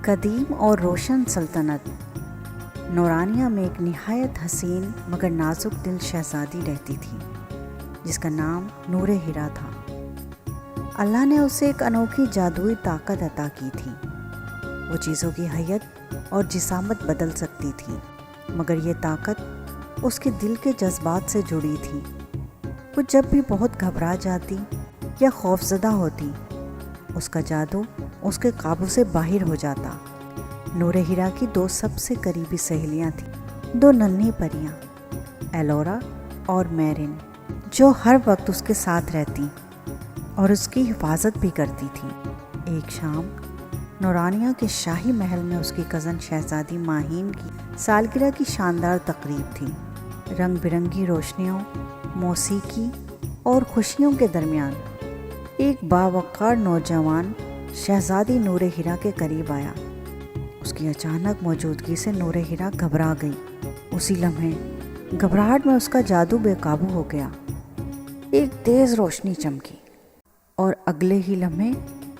قدیم اور روشن سلطنت نورانیہ میں ایک نہایت حسین مگر نازک دل شہزادی رہتی تھی جس کا نام نور ہیرا تھا۔ اللہ نے اسے ایک انوکھی جادوئی طاقت عطا کی تھی۔ وہ چیزوں کی ہیئت اور جسامت بدل سکتی تھی، مگر یہ طاقت اس کے دل کے جذبات سے جڑی تھی۔ وہ جب بھی بہت گھبرا جاتی یا خوفزدہ ہوتی، اس کا جادو اس کے قابو سے باہر ہو جاتا۔ نور ہیرا کی دو سب سے قریبی سہیلیاں تھیں، دو ننھی پریاں، ایلورا اور میرن، جو ہر وقت اس کے ساتھ رہتی اور اس کی حفاظت بھی کرتی تھی۔ ایک شام نورانیہ کے شاہی محل میں اس کی کزن شہزادی ماہین کی سالگرہ کی شاندار تقریب تھی۔ رنگ برنگی روشنیوں، موسیقی اور خوشیوں کے درمیان ایک باوقار نوجوان شہزادی نور ہیرا کے قریب آیا۔ اس کی اچانک موجودگی سے نور ہیرا گھبرا گئی۔ اسی لمحے گھبراہٹ میں اس کا جادو بے قابو ہو گیا۔ ایک تیز روشنی چمکی اور اگلے ہی لمحے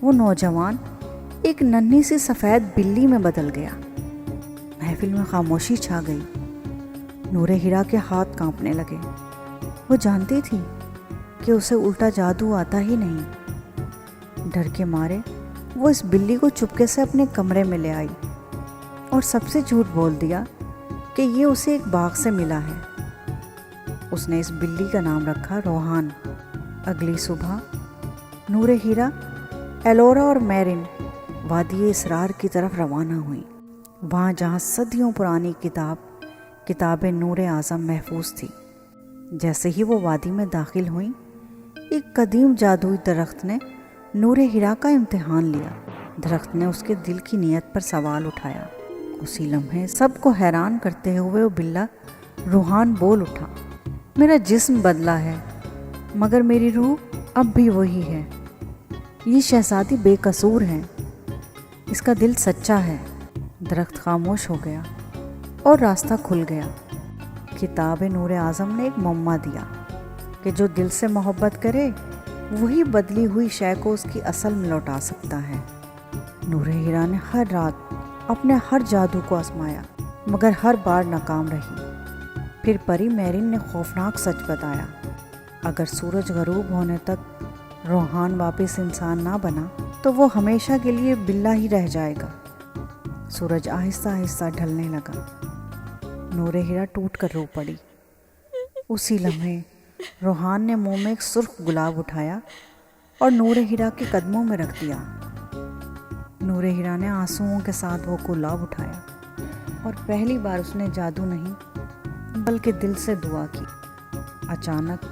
وہ نوجوان ایک ننھی سی سفید بلی میں بدل گیا۔ محفل میں خاموشی چھا گئی۔ نور ہیرا کے ہاتھ کانپنے لگے۔ وہ جانتی تھی کہ اسے الٹا جادو آتا ہی نہیں۔ ڈر کے مارے وہ اس بلی کو چپکے سے اپنے کمرے میں لے آئی اور سب سے جھوٹ بول دیا کہ یہ اسے ایک باغ سے ملا ہے۔ اس نے اس بلی کا نام رکھا روحان۔ اگلی صبح نور ہیرا، ایلورا اور میرن وادی اسرار کی طرف روانہ ہوئیں، وہاں جہاں صدیوں پرانی کتاب نور اعظم محفوظ تھی۔ جیسے ہی وہ وادی میں داخل ہوئیں، ایک قدیم جادوئی درخت نے نور ہیرا کا امتحان لیا۔ درخت نے اس کے دل کی نیت پر سوال اٹھایا۔ اسی لمحے سب کو حیران کرتے ہوئے وہ بلّا روحان بول اٹھا، میرا جسم بدلا ہے مگر میری روح اب بھی وہی ہے۔ یہ شہزادی بے قصور ہے، اس کا دل سچا ہے۔ درخت خاموش ہو گیا اور راستہ کھل گیا۔ کتاب نور اعظم نے ایک معمہ دیا کہ جو دل سے محبت کرے وہی بدلی ہوئی شے کو اس کی اصل میں لوٹا سکتا ہے۔ نور ہیرا نے ہر رات اپنے ہر جادو کو آزمایا مگر ہر بار ناکام رہی۔ پھر پری میرن نے خوفناک سچ بتایا، اگر سورج غروب ہونے تک روحان واپس انسان نہ بنا تو وہ ہمیشہ کے لیے بلّا ہی رہ جائے گا۔ سورج آہستہ آہستہ ڈھلنے لگا۔ نور ہیرا ٹوٹ کر رو پڑی۔ اسی لمحے روحان نے منہ میں ایک سرخ گلاب اٹھایا اور نور ہیرا کے قدموں میں رکھ دیا۔ نور ہیرا نے آنسوؤں کے ساتھ وہ گلاب اٹھایا اور پہلی بار اس نے جادو نہیں بلکہ دل سے دعا کی۔ اچانک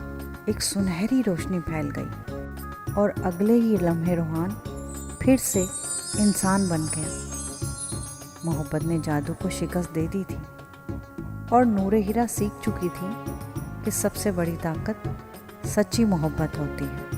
ایک سنہری روشنی پھیل گئی اور اگلے ہی لمحے روحان پھر سے انسان بن گیا۔ محبت نے جادو کو شکست دے دی تھی اور نور ہیرا سیکھ چکی تھی کہ سب سے بڑی طاقت سچی محبت ہوتی ہے۔